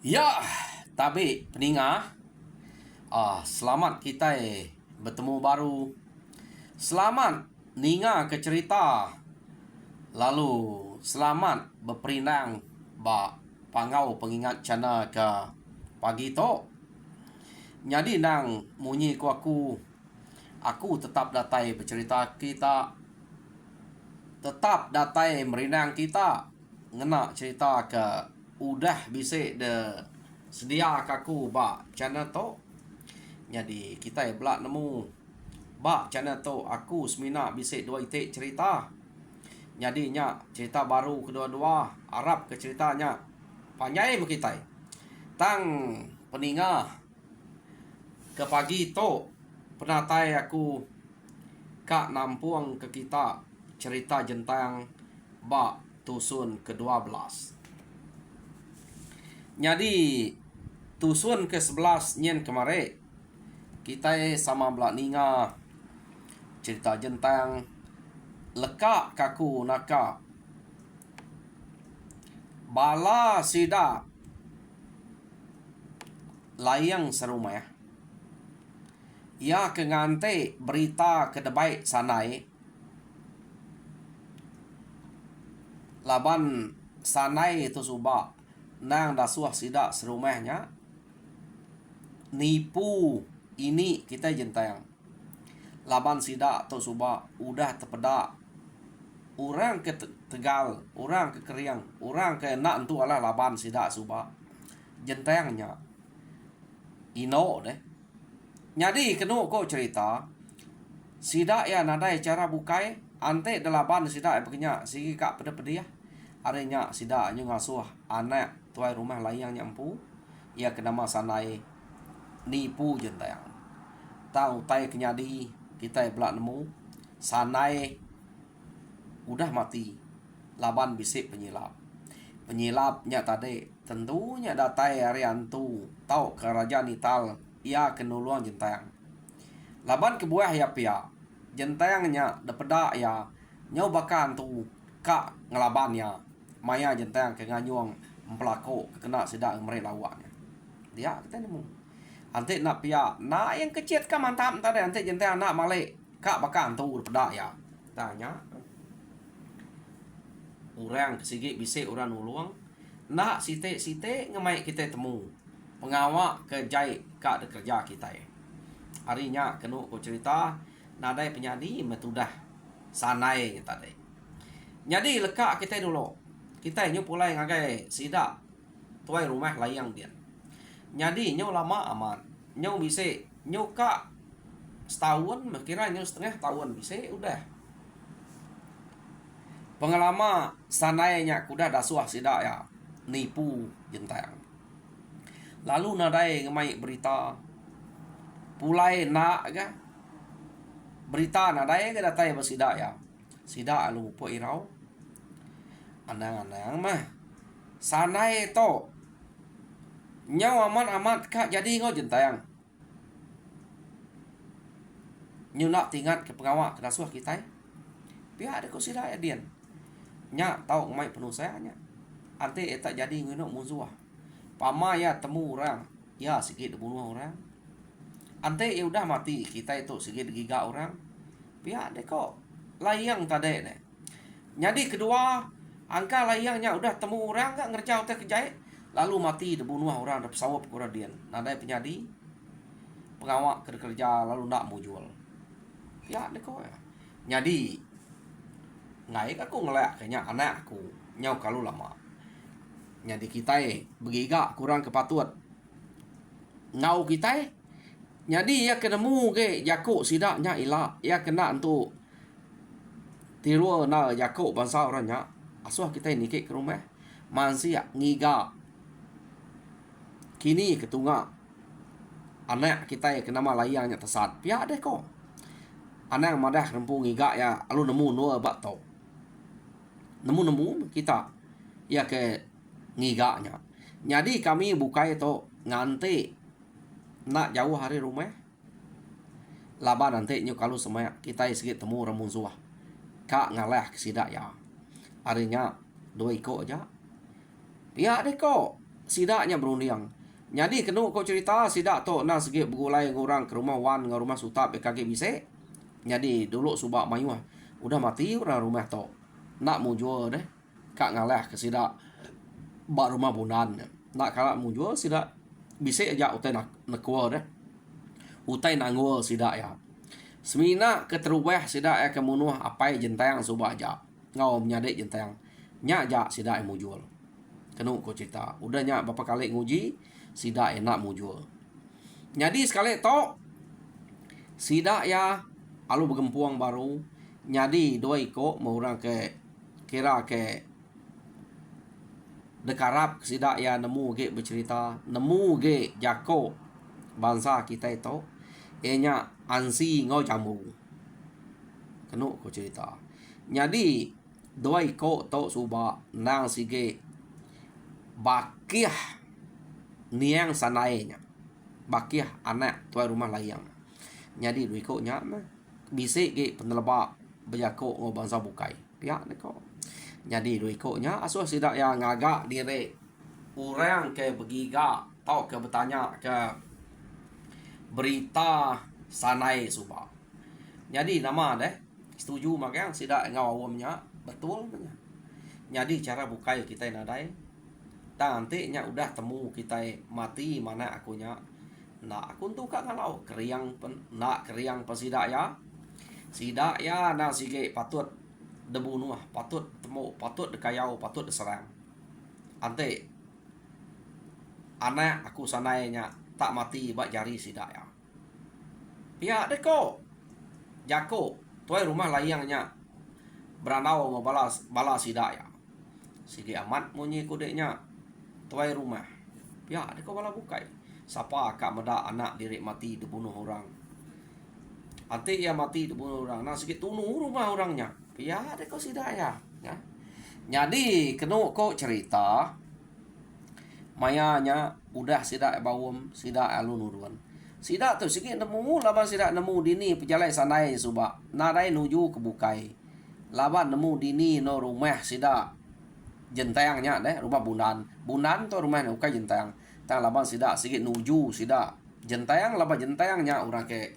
Ya, tapi peninga, selamat kita bertemu baru. Selamat ninga ke cerita. Lalu selamat berperindang ba pangau pengingat cana ke pagi to. Jadi nang munyi ku aku tetap datai bercerita kita. Tetap datai merindang kita. Ngena cerita ke udah bisik de sedia kaku ba channel to. Jadi kita belak nemu ba channel to aku semina bisik dua itik cerita. Jadi nya cerita baru kedua-dua Arab ke ceritanya panjai kita tang peninga ke pagi to penatai aku kak nampuang ke kita cerita jentang ba tusun ke-12. Jadi tusun ke-11 nyen kemarin kita sama belak ninga cerita jentang leka kaku naka bala sida layang serumah ya. Ia kengante berita kedebai sanai laban sanai itu subak nang dasuah sida serumahnya nipu ini kita jentang laban sida atau subak udah terpedak orang ke Tegal, orang ke Keriang, orang ke nak entu ala laban sida subak jentangnya ino deh. Jadi kenu ko cerita sida ya nadai cara bukai ante delapan sida begenya sigi kak pede-pede ya arenya sida nyu ngasuh anak tuai rumah layang nyampu ia kena masanai nipu jentang tahu tai kenyadi kita belak nemu sanai udah mati laban bisik penyilapnya tadi tentunya datai ariantu tahu kerajaan Ital ia kenuluang jentang laban kebuah ya pia jentangnya depeda ya nyau bakan tu kak ngelabannya maya jentang ke nganyuang mempelako kena sedang mereka lawaknya dia kita nemu ante nak pia nak yang kecil kan mantap tadi ante jentang nak malik kak bakan tu depeda ya tanya orang kesigi bisik orang nuluang nak site ngemai kita temu pengawak ke jai kak de kerja kita harinya kenu ko cerita nadai penyadi metudah sanai tadi. Jadi leka kita dulu. Kita nyu pulai ngagai sida tuai rumah layang dia. Jadi nyu lama aman. Nyu bise nyu ka setahun kira nyu setengah tahun bise udah. Pengalaman sanainya kuda dasuah sida ya nipu jentang. Lalu nadai ngemai berita pulai nak ga berita nadai ga datai basida ya sida alu po irau anang mah sanai to nyau amat kak jadi ngo jentayang nyu nak tingat ke pengawak ke dasuah kita pihak ada ko sida ya dian nya tau mai penuh saya nya ante eta jadi ngono musuh pama ya temu orang ya sikit bunuh orang ante ya udah mati kita itu sedikit giga orang pihak deh kok layang tadi deh. Jadi kedua angka layangnya udah temu orang gak ngerjau teh kejai lalu mati dibunuh orang ada pesawat kuradian nadai penyadi pengawak kerja lalu nak mau jual pihak deh kok ya. Jadi ngai aku ngelak kayaknya anak aku nyau kalau lama jadi kita begiga kurang kepatuan ngau kita jadi ya kenemu ke Yakub sidaknya ila ya kena untuk tiru na Yakub bangsa orangnya asuh kita ini ke rumah mansia ngiga kini ketunga anak kita ya kena malayangnya tesat pia deh kok anak madah rempu ngiga ya alu nemu no bak tau nemu kita ya ke ngiganya jadi kami buka itu nganti nak jauh hari rumah laba nanti nyu kalau semua kita segi temu ramun suah kak ngalah sidak ya harinya dua iko aja pihak deh kok sidaknya berunding. Jadi kena kau cerita sidak tu nak segi bergulai orang ke rumah wan ke rumah sutap kaki bisik. Jadi dulu subak mayuh udah mati orang rumah tu. Nak mu jual deh. Kak ngalah ke sidak bak rumah bunan. Nak kalau mu jual sidak bisik aja utai nak kuah deh. Utai nanggul sidak ya. Semina keterubah sidak ya kemunuh apai jentang subak aja. Ngau menyadik jentang. Nyak aja sidak mu jual. Kena kau cerita. Udah nyak berapa kali nguji sidak enak mu jual. Jadi sekali tok sidak ya alu bergempuang baru. Jadi dua iko mau orang ke kira ke dekarap sidak ya nemu ge bercerita, nemu ge jako bangsa kita itu enya ansi ngau jamu. Kena kau cerita. Jadi dua iko tok suba nang sige bakiah niang sanainya. Bakiah anak tuai rumah layang. Jadi dua iko nya bisik ge penelebak berjako ngau bangsa bukai. Pihak ni kau. Jadi dua ikutnya asuh sidak yang ngagak diri orang ke begiga tau ke bertanya ke berita sanai suba. Jadi nama deh setuju makanya sidak ngau awamnya betul punya. Jadi cara bukai kita nadai. Dan nanti nya udah temu kita mati mana akunya. Nak aku tu kak kalau keriang nak keriang pasidak ya. Sidak ya nak sige patut debu nuah patut temu patut dekayau patut deserang ante anak aku sanainya tak mati bak jari sidak ya pihak deko jako tuai rumah layangnya beranau mau balas sidak ya sige amat munyi kudeknya tuai rumah pihak deko bala bukai siapa kak meda anak diri mati dibunuh orang ante ia mati dibunuh orang nah sikit tunu rumah orangnya ya ada kau sidak ya. Jadi kena kau cerita mayanya udah sidak bawum sidak alun uruan. Sidak tu sikit nemu laban sidak nemu dini pejalai sanai suba. Nadai nuju ke bukai. Laban nemu dini no rumah sidak jentayangnya deh rumah bunan. Bunan tu rumah ukai jentayang. Tang laban sidak sikit nuju sidak jentayang laban jentayangnya orang ke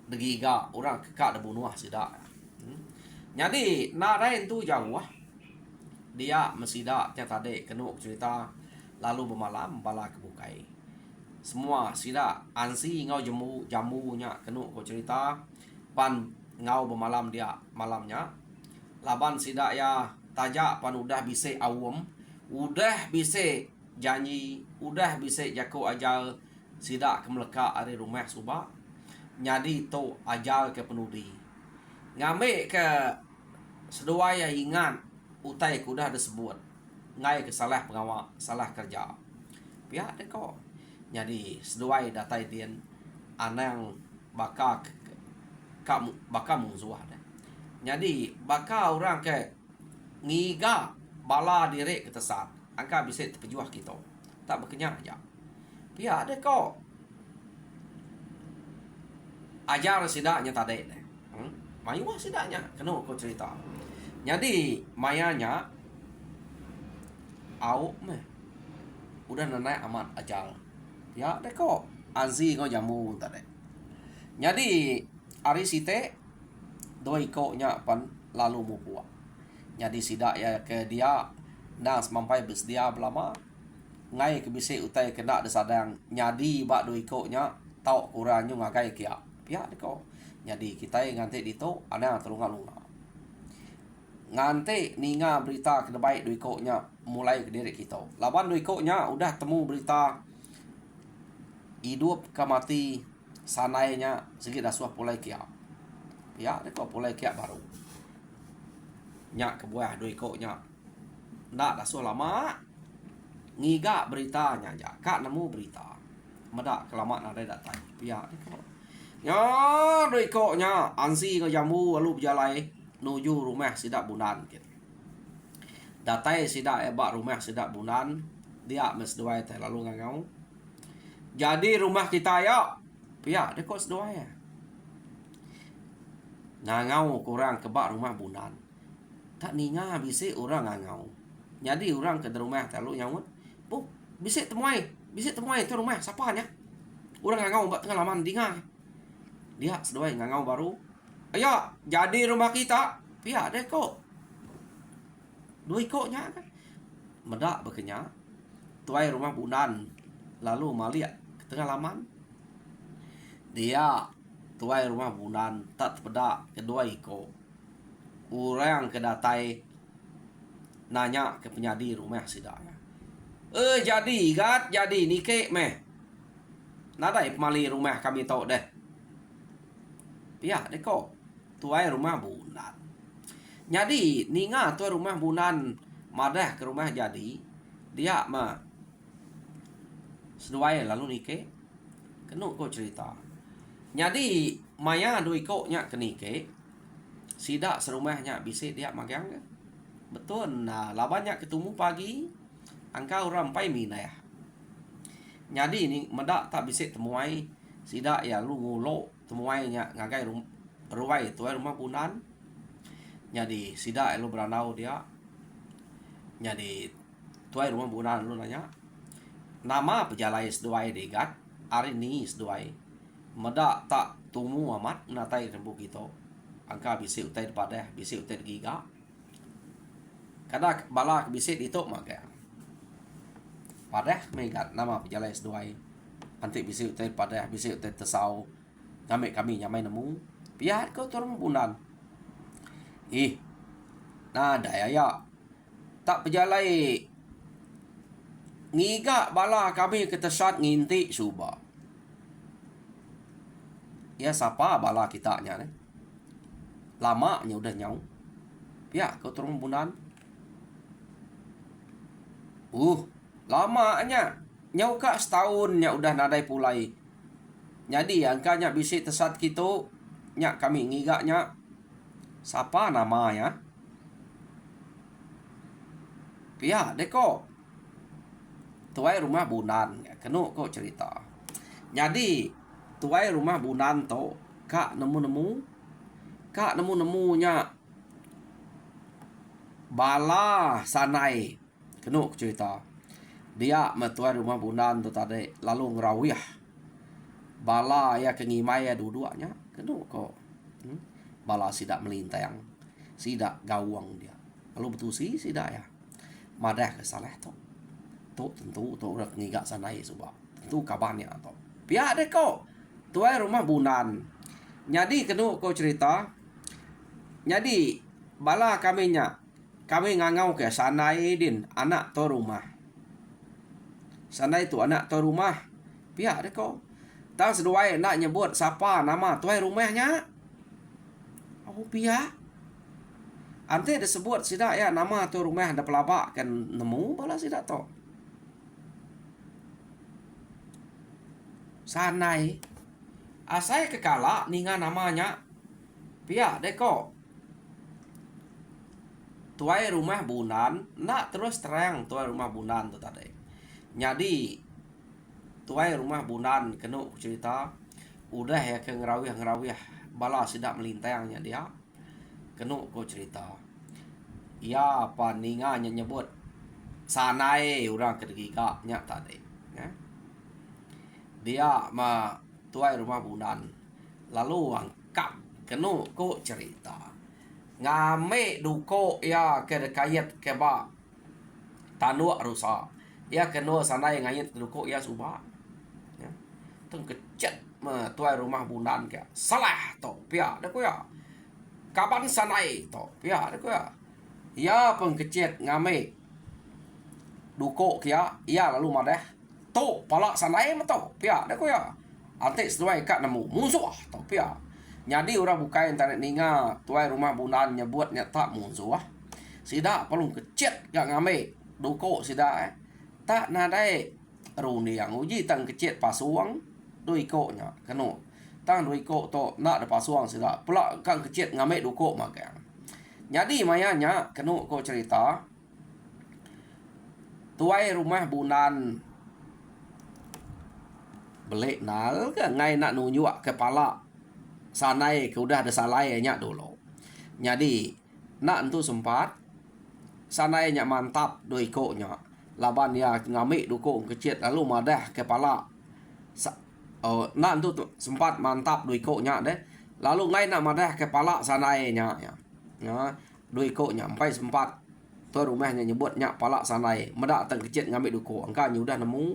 degiga orang ke kak debunuah sidak. Jadi narain tu jauh dia mesidak yang tadi kena cerita lalu bermalam bala kebukai semua sidak ansi ngau jamunya kena kau cerita pan ngau bermalam dia malamnya laban sidak ya tajak pan udah bisa awam udah bisa janji udah bisa jako ajal sidak kemeleka dari rumah suba jadi tu ajal ke penudi ngambil ke sedua ya ingat utai kuda ada sebut ngai ke salah pengawal salah kerja pihak deko jadi sedua datai dian anang baka kamu baka musuh ada jadi baka orang ke ngiga bala diri ketesat angka bisa terpejuah kita tak berkenyang aja pihak deko ajar sidaknya tadi deh mayuah sidaknya kena kau cerita. Jadi mayanya au meh udah nenek amat ajal. Ya deh kok anzi kau jamu tadi. Jadi ari site doi koknya pan lalu mu puak. Jadi sidak ya ke dia nang semampai bes dia belama ngai ke bisi utai kena desadang nyadi bak doi koknya tau kurangnya ngagai kia. Pihak deh kok. Jadi kita nganti itu ada terunga-lunga. Nganti ninga berita ke baik dui koknya mulai ke diri kita. Lawan dui koknya udah temu berita hidup ke mati sanainya sikit dah suah pulai kia. Ya, dia kok pulai kia baru. Nyak ke buah dui koknya. Ndak dah suah lama. Ngiga beritanya aja. Kak nemu berita. Medak kelamaan ada datang. Ya, dia kok. Ya, doi koknya ansi ke jamu lalu berjalai nuju rumah sidak bunan gitu. Datai sidak ebak rumah sidak bunan dia mes dua teh lalu ngangau. Jadi rumah kita ya, pihak dia kok sedua ya. Ngangau kurang kebak rumah bunan. Tak ninga bisi orang ngangau. Jadi orang ke rumah teh lalu nyawut. Puh, Bisik temuai tu rumah siapanya. Orang ngangau buat tengah laman dengar. Dia seduai ngangau baru. Ayo, jadi rumah kita. Pihak deh kok. 2 ikutnya kan. Medak berkenya. Tuai rumah bunan. Lalu maliak ke tengah laman. Dia tuai rumah bunan tak pedak kedua ikut. Orang kedatai nanya ke penyadi rumah sidaknya. Jadi gat, jadi ni kek meh. Nadai pemali rumah kami tahu deh. Pihak deh kok. Tuai rumah bunan. Jadi ninga tuai rumah bunan madah ke rumah jadi. Dia mah seduai lalu nike. Kenu kau cerita. Jadi maya dui koknya ke nike. Sidak serumahnya bisik dia magang ke. Betul. Nah, labannya ketemu pagi. Angka orang pai mina ya. Jadi ni medak tak bisik temuai. Sidak ya lu ngulo temuainya ngagai ruai tuai rumah bunan. Jadi sidak lu beranau dia. Jadi tuai rumah bunan lu nanya. Nama pejalai seduai degat. Hari ni seduai. Medak tak tumu amat natai rembu kita. Angka bisik utai depadah, bisik utai giga. Kada balak bisik itu maka. Padah megat nama pejalai seduai. Antik bisik utai padah, bisik utai tesau. Kami nyamai nemu. Piat kau turun bunan. Nah daya tak pejalai. Ngiga bala kami ketesat nginti suba. Ya siapa bala kitanya ni? Lamanya udah nyau. Ya kau turun bunan. Lamanya. Nyau kak setahunnya udah nadai pulai. Jadi angkanya bisik tesat kita. Nyak kami ngigaknya. Siapa namanya? Pihak deko. Tuai rumah bunan. Kenu kau cerita. Jadi tuai rumah bunan tu. Kak nemu-nemunya. Bala sanai. Kenu kau cerita. Dia metuai rumah bunan tu tadi. Lalu ngerawiyah. Bala ya kengimai ya dua-duanya. Kenu kau. Bala sidak melintang. Sidak gawang dia. Lalu betusi sidak ya. Madah kesalah tu. Tu tentu tu udah ngigak sanai subak. Tentu kabarnya tu. Pihak deh kau. Tuai rumah bunan. Jadi kenu kau cerita. Jadi bala kami ngangau ke sanai din anak tu rumah. Sanai tu anak tu rumah. Pihak deh kau. Tahu seduai nak nyebut siapa nama tuai rumahnya. Pihak. Ante disebut sidak ya nama tu rumah ada pelabak kan nemu bala sidak tu. Sanai. Asai kekala ninga namanya. Pihak deh kok. Tuai rumah bunan. Nak terus terang tuai rumah bunan tu tadi. Jadi tuai rumah bunan kenu cerita. Udah ya ke ngerawih. Bala sidak melintangnya dia. Kenu kau cerita. Ya apa ninganya nyebut. Sanai orang kedegigaknya tadi. Ya. Dia mah tuai rumah bunan. Lalu angkat. Kenu kau cerita. Ngame duko ya kedekayat keba. Tanuk rusak. Ya kenu sanai ngayat duko ya subak. Ya. Teng kecet mah tuai rumah bunan ke. Salah to pia dah ko ya. Kapan sanai to pia dah ko ya. Ya pengkecet ngame duko kia. Ya lalu madah. To pala sanai mah to pia dah ko ya. Ante seduai kak nemu musuh to pia. Jadi orang bukain tarik ninga tuai rumah bunan nyebut tak musuh. Sida pelung kecet gak ngame duko sida tak nadai runi yang uji tang kecet pasuang dui koknya kanu tang dui kok to nak de pasuang sida pula kang kecet ngame duko magang. Jadi mayanya kanu ko cerita tuai rumah bunan belik nal ke ngai nak nunjuk kepala sanai ke udah ada salainya dulu. Jadi nak entu sempat sanainya mantap doi koknya. laban ya ngamik dukung kecil lalu madah kepala nak tu sempat mantap duikoknya deh lalu ngai nak madah kepala sanainya ya duikoknya sampai sempat tuan rumahnya nyebutnya pala sanai medak teng kecil ngamik duko angkanya udah nemu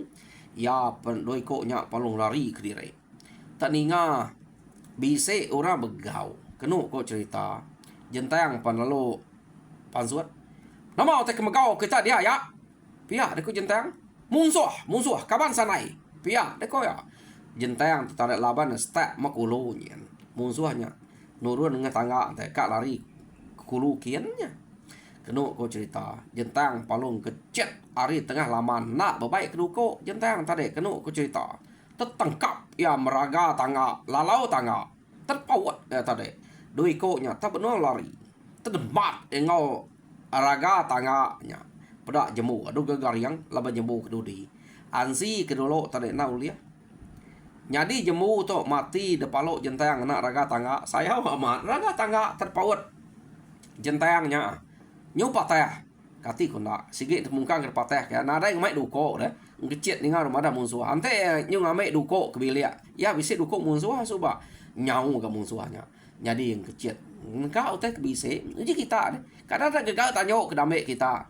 ya duikoknya palung lari ke diri tak ninga bise orang begau kenu ko cerita jentang pan lalu pansuat nama otak kemegau kita dia ya pihak deko jentang musuh kaban sanai pihak deko ya jentang tarik laban stak makulu nyen musuhnya nurun dengan tangga teh kak lari kulu kiannya kenu ko cerita jentang palung kecet ari tengah laman nak bebaik keduko jentang tadi kenu ko cerita tertangkap ya meraga tangga lalau tangga terpawat ya tadi duikoknya tak benar lari terdebat engau raga tangga-nya pada jemu aduh gegariang laba jemu kedudi ansi kedolo tadi naulia jadi jemu tu mati depalo jentang nak raga tangga saya amat raga tangga terpawat jentangnya nyopa teh kati kuna sige mungkang ke pateh ya nada yang mai duko deh ngecet ninga rumah ada musuh ante nyu ngamai duko kebilia ya bisa duko musuh suba nyau ke musuhnya jadi yang kecil engkau teh bisa jadi kita deh kadang ada gagal tanyo ke dame kita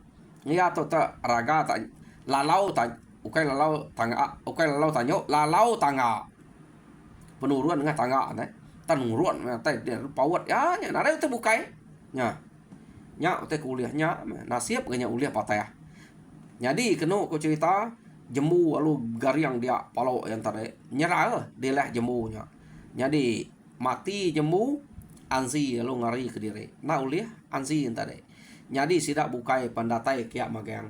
ya to ta raga ta lalau ta ukai lalau tanyo lalau tangga penuruan dengan tangga deh tanuruan teh dia pawat ya nya nada itu bukai nya teh kuliahnya nasib ganya uliah patah jadi kenu ko cerita jemu lalu gariang dia palo yang tadi nyerah dileh jemunya jadi mati jemu ansi lalu ngari ke diri nah uliah ansi yang tadi jadi sidak bukai pandatai kiak magang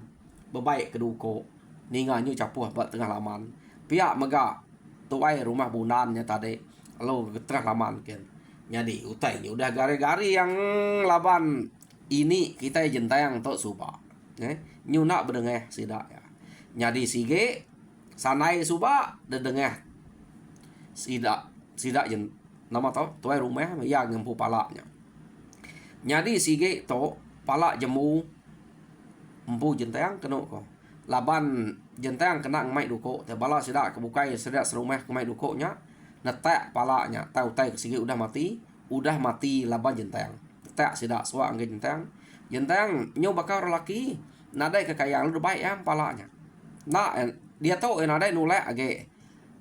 bebaik keduko ninganyu capuh buat tengah laman pihak mega tuai rumah bunannya tadi lalu tengah laman kan jadi utainya udah gari-gari yang laban ini kita jentayang tok suba nyuna bedengeh sidak ya nyadi sige sanai suba dedengeh sidak jen nama tau tuai rumah ya ngempu palanya nyadi sige to pala jemu empu jentayang kenu ko laban jentayang kena ngemai duko te bala sidak kebukai sidak serumah ngemai dukonya netek palanya tahu tai sige udah mati laban jentayang tak sidak suak angge jentang nyo bakal lelaki nadai kekayaan lu baik ya palanya nah dia tahu nadai nolak age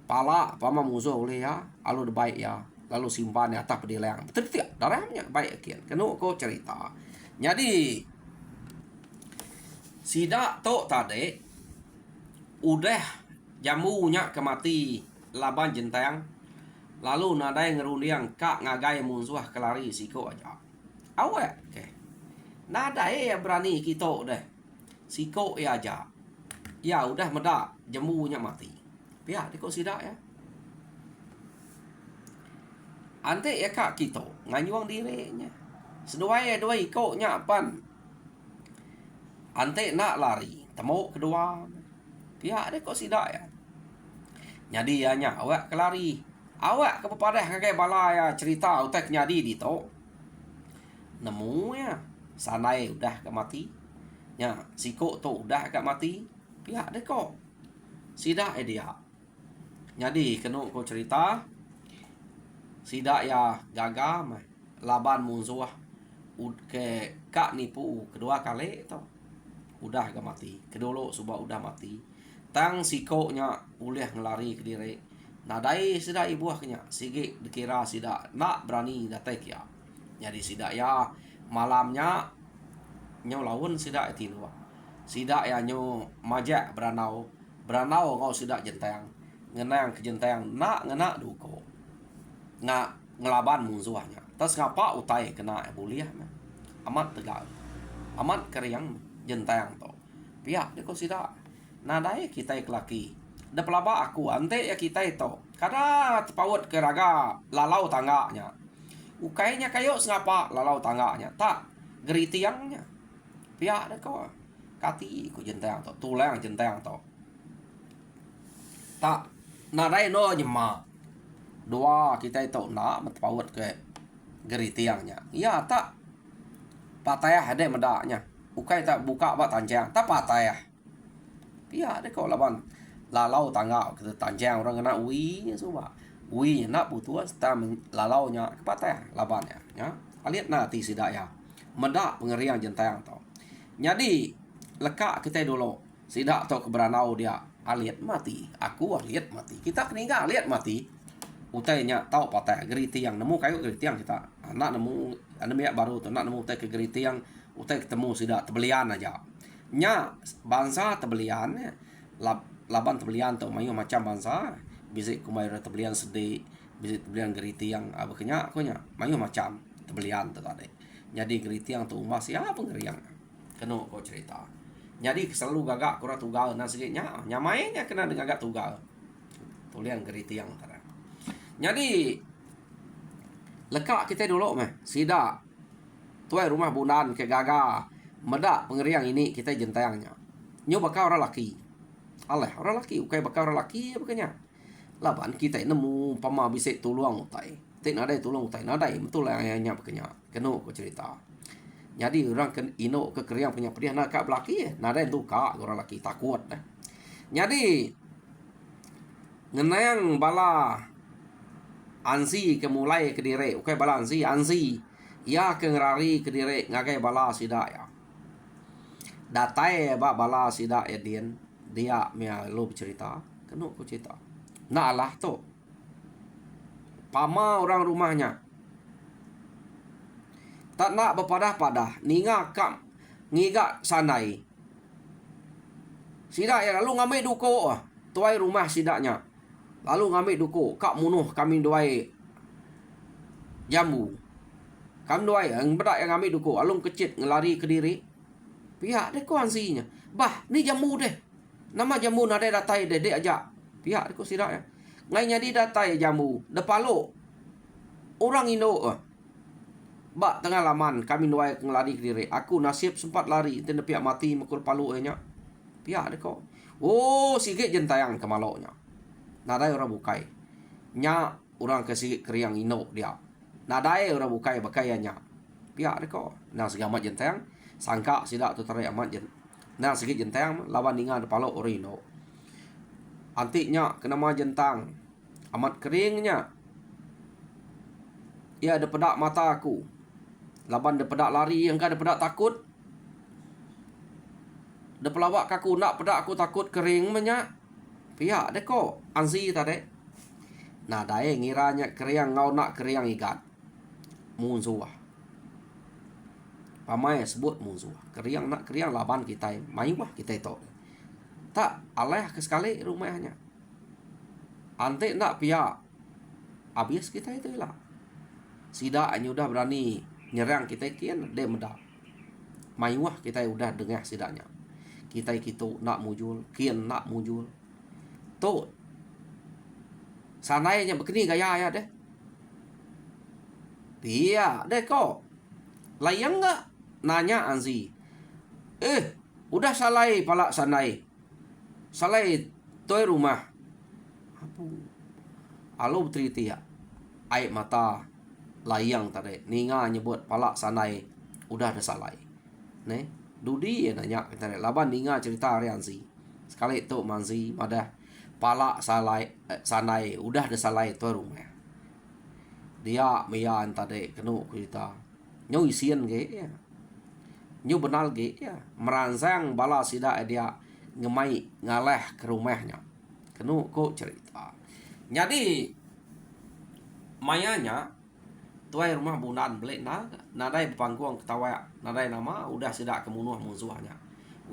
pala pama musuh oleh ya alu baik ya lalu simpan di atas pedilang betul tidak darahnya baik kian kenu ko cerita jadi sidak to tadi udah jamunya kemati laban jentang lalu nadai ngerundiang kak ngagai musuh kelari siko aja awet okay. Nada ya berani kita deh. Siko ya aja. Ya udah medak jemunya mati. Ya deko sidak ya. Ante ya kak kita nganyuang dirinya. Seduai dua ikoknya pan. Ante nak lari. Temu kedua. Ya deko sidak ya. Jadi ya nya awak kelari. Awak kepadah kakek balaya cerita utek nyadi di to. Nemu ya. Sanai udah agak mati nya siko tu udah agak mati pihak deh kok sidak dia jadi kenu ko cerita sidak ya gagal laban musuh ke kak nipu kedua kali tu udah agak mati kedolo suba udah mati tang siko nya uliah ngelari ke diri nadai sidak ibuahnya sige dikira sidak nak berani datek ya jadi sidak ya malamnya nyo lawan sidak tinua sidak ya nyo majak beranau kau sidak jentang ngenang ke jentang nak ngena duko nak ngelaban musuhnya tas ngapa utai kena buliah amat tegal amat keriang jentang to pihak deko sidak nadai kita laki da pelaba aku ante ya kita itu kada tepawat ke raga lalau tangganya ukainya kayo ngapa lalau tangganya tak geritiangnya pihak deh kau kati ku jentang to tulang jentang to tak nadai no nyema dua kita itu nak metpawat ke geritiangnya ya tak patayah ada medaknya ukai tak buka bat tanjang tak patayah Pihak deh kau laban lalau tangga kita tanjang orang kena ui coba. Ui nak butuh stam lalau nya kepatah laban ya. Aliat na ti sidak ya. Medak pengeriang jentayang tau. Jadi lekak kita dulu sidak tau keberanau dia aliat mati. Aku aliat mati. Kita keninggal aliat mati. Utainya tahu patah geriti yang nemu kayu geriti yang kita anak nemu anak baru tu nak nemu utai ke geriti yang utai ketemu sidak tebelian aja. Nya bangsa tebelian laban tebelian tu mayu macam bangsa bisa kumai tebelian sedih bisa tebelian geriti yang abeknya aku nya mayu macam tebelian tu tadi. Jadi geriti yang tu umas ya pengeriang kena kau cerita. Jadi selalu gagak kurang tugal nah sikitnya nyamainnya kena dengan gagak tugal. Tulian geriti yang tadi. Jadi lekak kita dulu meh sida tuai rumah bunan ke gaga medak pengeriang ini kita jentayangnya nyo bakal orang laki aleh orang laki ukai bakal orang laki bukannya laban kita nemu pama bisa tuluang utai tik nadai tuluang utai nadai betul lah yang bukannya kena ko cerita jadi orang ke ino ke keriang punya pedih nak kak belaki nadai tu kak orang laki takut dah jadi ngenayang bala ansi ke mulai ke dire ukai bala ansi ya ke ngerari ke dire ngagai bala sida ya datai ba bala sida ya dia mea lo bercerita kena ku cerita nak lah tu pama orang rumahnya tak nak berpadah-padah ninga kam ngiga sanai sida ya lalu ngamai duko tuai rumah sidanya lalu ngambil duko kak munuh kami duai jambu kami duai yang bedak yang ngambil duko alung kecit ngelari ke diri pihak deh ko ansinya bah ni jambu deh nama jambu nade datai deh aja pihak deh ko sidak ya ngai nyadi datai jambu depalo orang Indo bak tengah laman kami duai ngelari ke diri aku nasib sempat lari tenda pihak mati mekul palu nya pihak deh ko oh sikit jentayang kemaloknya nadai orang bukai nya orang kasih keriang ino dia nadai orang bukai bakaiannya pihak deko nah segamat jentang sangka sidak tu tarai amat jen nah sikit jentang lawan ninga de palo orino antiknya kena ma jentang amat keringnya ia ada pedak mata aku laban de pedak lari yang kan de pedak takut de pelawak kaku nak pedak aku takut kering menya pihak deko ansi tadi nah dae ngiranya keriang ngau nak keriang ikan musuh pamai sebut musuh keriang nak keriang laban kita main wah kita itu tak aleh ke sekali rumahnya ante nak pihak habis kita itu lah sida hanya udah berani nyerang kita kian dia medak main wah kita udah dengar sidanya kita gitu nak mujul kian nak mujul tu sanainya begini gaya ya deh dia deh kok layang nggak nanya ansi udah salai pala sanai salai toy rumah apa alo bercerita ya air mata layang tadi ninga nyebut pala sanai udah ada salai nih dudi ya nanya kita laban ninga cerita hari ansi sekali itu mansi madah pala sanai udah ada salai tu rumah dia mian tadi kena kita nyu isian ge ya nyu benal ge ya merangsang bala sida dia ngemai ngaleh ke rumahnya kena ko cerita jadi mayanya tuai rumah bunan beli nadai pangkuang ketawa nadai nama udah sida kemunuh musuhnya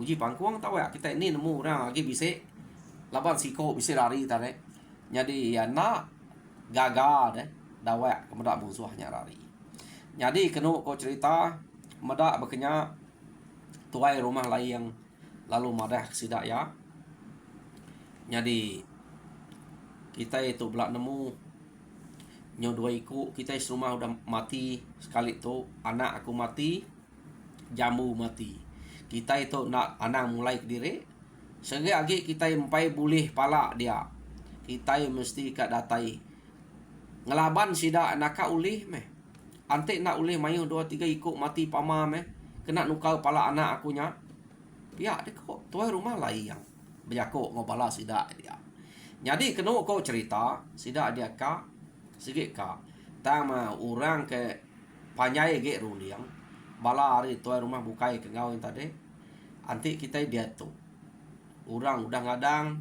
uji pangkuang tawa kita ini nemu orang lagi bisa laban siko bisa lari tadi jadi ya nak gagal deh dawak kemedak musuhnya lari jadi kena kau cerita medak bekenya tuai rumah lain lalu madah sidak ya jadi kita itu belak nemu nyo dua iku kita rumah udah mati sekali tu anak aku mati jambu mati kita itu nak anak mulai ke diri sehingga lagi kita empai boleh pala dia kita mesti kat datai ngelaban sida nak ulih meh ante nak ulih mayu 2-3 ikut mati pama meh kena nukau pala anak akunya pihak dek kok tuai rumah lain yang berjakuk ngobala sida dia. Jadi kena kau cerita sida dia kak sikit kak tama orang ke panyai ge rundiang bala hari tuai rumah bukai ke ngau tadi anti kita dia tu orang udah ngadang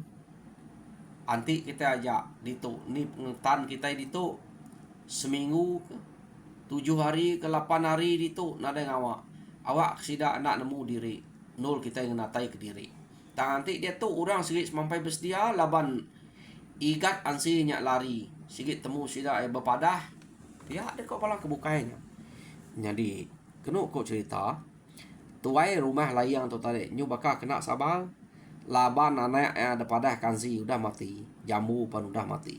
anti kita ajak ditu ni pengetan kita ditu seminggu ke 7 hari ke 8 hari ditu nada awak sida anak nemu diri nol kita yang natai ke diri tang nanti dia tu orang sikit sampai bersedia laban ikat ansinya lari sikit temu sida berpadah dia ada kau pala kebukainya. Jadi kena kau cerita tuai rumah layang tu tadi nyu bakal kena sabal laban anak yang ada padah kansi udah mati jambu pun udah mati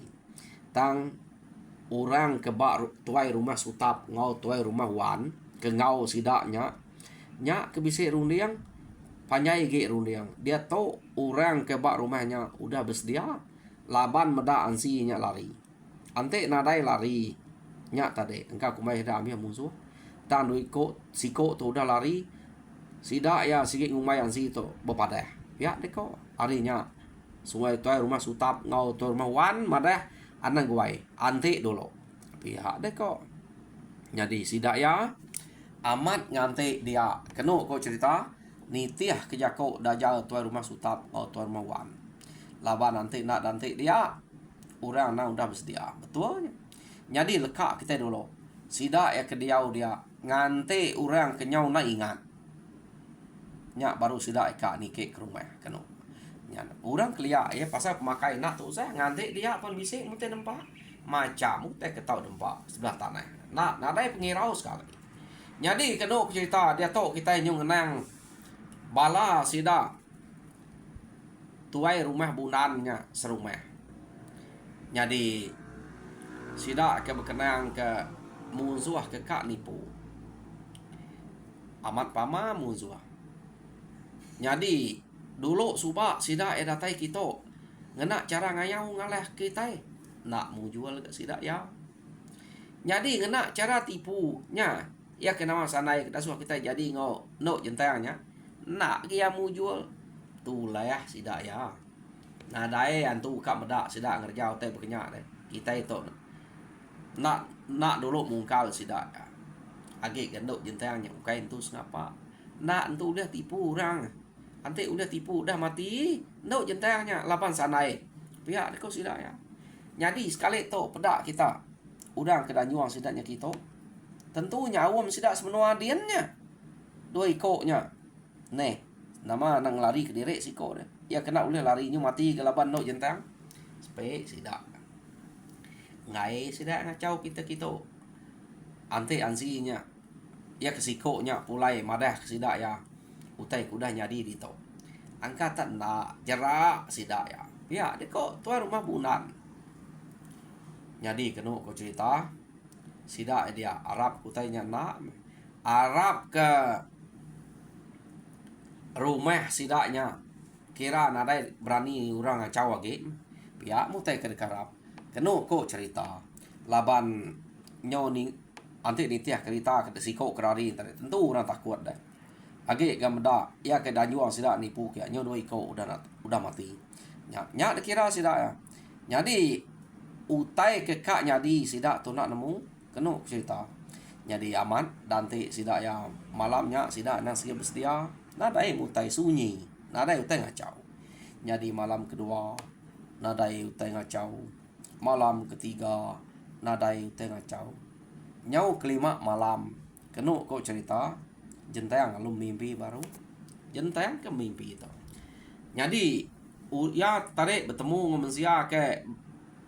tang orang kebak tuai rumah sutap ngau tuai rumah wan ke ngau sidaknya nya ke bisik rundiang panyai ge rundiang dia tahu orang kebak rumahnya udah bersedia laban meda ansinya lari ante nadai lari nya tadi engkau kumai dah ambil musuh tan duiko siko tu udah lari sidak ya sikit ngumai ansi tu berpadah ya deko harinya sungai tuai rumah sutap ngau tuai rumah wan madah anang guai ante dulu pihak deko jadi sidak ya amat ngante dia kena kau cerita nitiah kejako dajal tuai rumah sutap ngau tuai rumah wan laban nanti nak nanti dia orang nak udah bersedia betulnya jadi lekak kita dulu sida ya kediau dia ngante orang kenyau na ingat nya baru sida eka nike ke rumah kena nya orang kelia ya pasal pemakai nak tu saya ngante dia pun bisik mute dempak macam mute ketau dempak sebelah tanah nak nadai pengirau sekali jadi kena cerita dia tu kita nyung ngenang bala sida tuai rumah bunannya serumah jadi sida ke berkenang ke musuh ke kak nipu amat pama musuh jadi dulu subak sida datai kita ngena cara ngayau ngalah kita nak mu jual ke sida ya jadi ngena cara tipunya ya kena sanai kita suah kita jadi no jentangnya nak dia mu jual tu lah ya sida ya nah dai antu kak medak sida ngerjau teh berkenyak deh kita itu nak dulu mungkal sida agi gendok jentangnya kain tu ngapa nak entu udah tipu orang ante udah tipu udah mati ndok jentangnya lapan sanai pihak kau sida ya jadi sekali tu pedak kita udang kedanyuang sidaknya kita tentunya awam sidak semenua diannya dua ikoknya nih nama nang lari ke direk siko deh ya kena boleh larinya mati ke laban ndok jentang spek sidak ngai sidak ngacau kita ante ansinya ya kesikonya pulai madah sidak ya utai kuda nyadi di to angkatan na jerak sidak ya deko tuan rumah bunan jadi kena ko cerita sidak dia Arab utainya nak Arab ke rumah sidaknya kira nadai berani orang ngacau lagi pihak mutai ke dekarap kena ko cerita laban nyoni anti nitiah cerita ke siko kerari tentu orang takut dah age gamda ya ke dajuang sida nipu ke nyo doi ko udah mati nya kira sida ya jadi utai ke kak nyadi sida tu nak nemu kena cerita jadi aman dante sida ya malamnya sida nang sia bersedia nadai utai sunyi nadai utai ngacau jadi malam kedua nadai utai ngacau malam ketiga nadai utai ngacau nyau kelima malam kena kau cerita jentang lu mimpi baru jentang ke mimpi itu jadi ya tarik bertemu manusia ke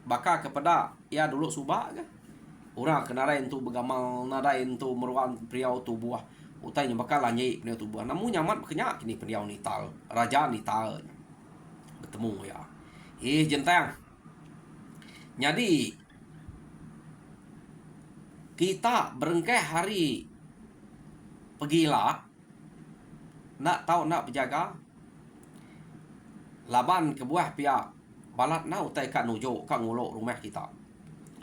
bakal kepada ya dulu subak ke orang kenarain tu begamal nadain tu meruan priau tu buah utainya bakal lanyi priau tu buah namun nyaman kenyak kini priau nital raja nital bertemu ya jentang jadi kita berengkeh hari pergilah nak tahu nak berjaga laban ke buah pihak balat na utai kat nujo kat ngulok rumah kita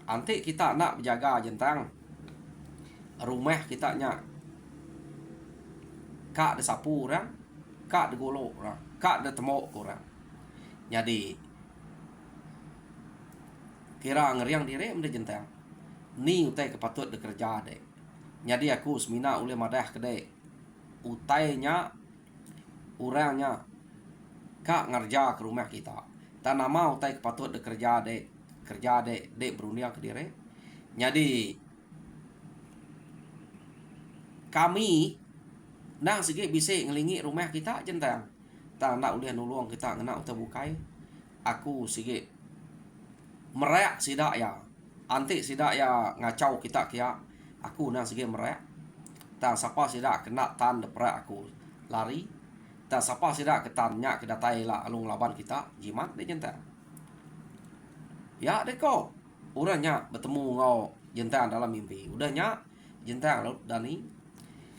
antik kita nak berjaga jentang rumah kita nya kak de sapu orang kak de golok orang kak de temok orang Jadi kira ngeriang diri mende jentang. Ni utai kepatut de kerja dek. Jadi aku semina oleh madah kedai. Utainya orangnya kak ngerja ke rumah kita. Tak nama utai kepatut de kerja dek beruniang ke diri. Jadi kami nang sikit bisa ngelingi rumah kita jentang. Tak nak boleh nulung kita ngena utai bukai. Aku sikit mereak sidak ya. Antik sidak ya ngacau kita kia. Aku nang sikit mereak. Tak siapa sidak kena tan deperak aku lari. Tak siapa sidak ketannya kedatai lah alung laban kita jimat dek jentang. Ya dek ko. Urangnya bertemu ngau jentang dalam mimpi. Udahnya jentang lalu Dani.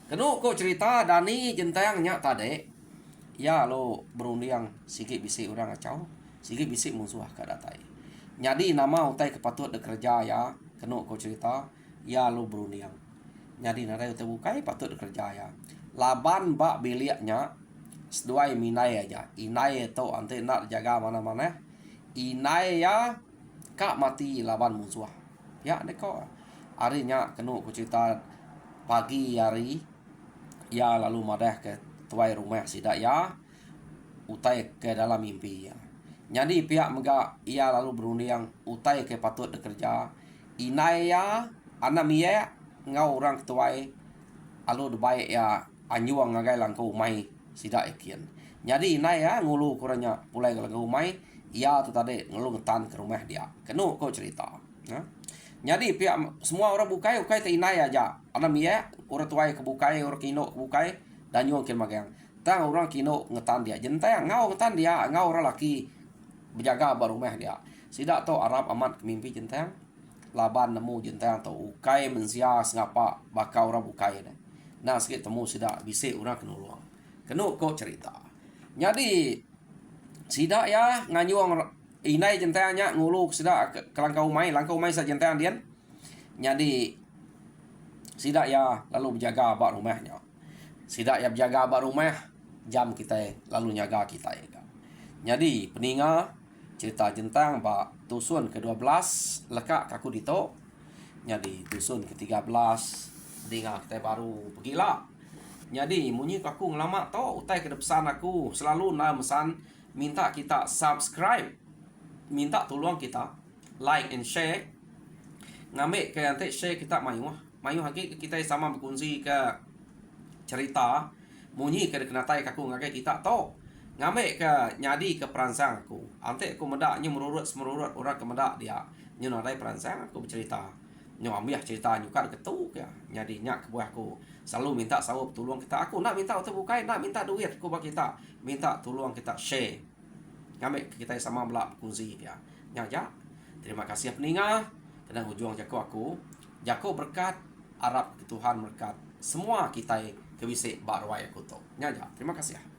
Kenu ko cerita Dani jentangnya tade. Ya lo berunding sikit bisik orang ngacau. Sikit bisik musuh kadatai. Jadi nama utai kepatut de kerja ya. Kenu ko cerita. Ya lo berunding. Jadi narai utai bukai patut de kerja ya. Laban bak biliaknya. Seduai minai aja. Inai itu ante nak jaga mana-mana. Inai ya. Kak mati laban musuh. Ya deko. Harinya kenu ko cerita pagi hari. Ya lalu madah ke tuai rumah sidak ya. Utai ke dalam mimpi ya. Jadi pihak mega ia lalu berunding utai ke patut bekerja. Inai ya anak mia ngau orang tuai alu baik ya anyuang ngagai langkau mai sidak ekian. Jadi inai ya ngulu kurangnya pulai langkau mai ia tu tadi ngulu ngetan ke rumah dia. Kenu kau cerita. Ya. Jadi pihak semua orang bukai te inai aja. Anak mia orang tuai kebukai orang kino kebukai dan nyuang kin magang. Tang orang kino ngetan dia. Jentang ngau ngetan dia ngau orang laki berjaga barumah dia. Sidak to Arab amat mimpi jentang. Laban nemu jentang to ukai mensia sengapa bakau orang bukai dah. Nah sikit temu sidak bisik orang kena luang. Kenu kau cerita. Jadi sidak ya nganyuang inai jentangnya nguluk sidak ke langkau mai sa jentang dian. Jadi sidak ya lalu berjaga bak rumahnya. Sidak ya berjaga bak rumah jam kita lalu nyaga kita ya. Jadi peninga cerita jentang bak tusun ke-12 lekak kaku dito. Jadi tusun ke-13 peninga kita baru pergilah. Jadi munyi kaku ngelama to utai ke pesan aku selalu na mesan minta kita subscribe. Minta tolong kita like and share. Ngambil ke nanti share kita mayu haki kita sama berkongsi ke cerita munyi ke kenatai kaku ngagai kita to ngame ke nyadi ke peransang aku ante aku medak nyu merurut orang ke medak dia nyu nadai peransang aku bercerita nyu ambiah cerita nyu kan ketu ya nyadi nyak ke buah aku selalu minta sawab tolong kita aku nak minta untuk bukai nak minta duit aku bagi kita minta tolong kita share ngame kita sama belak kongsi ya nyaja terima kasih peninga kena hujung jako aku jako berkat Arab Tuhan berkat semua kita kebisik barwai aku to nyaja terima kasih.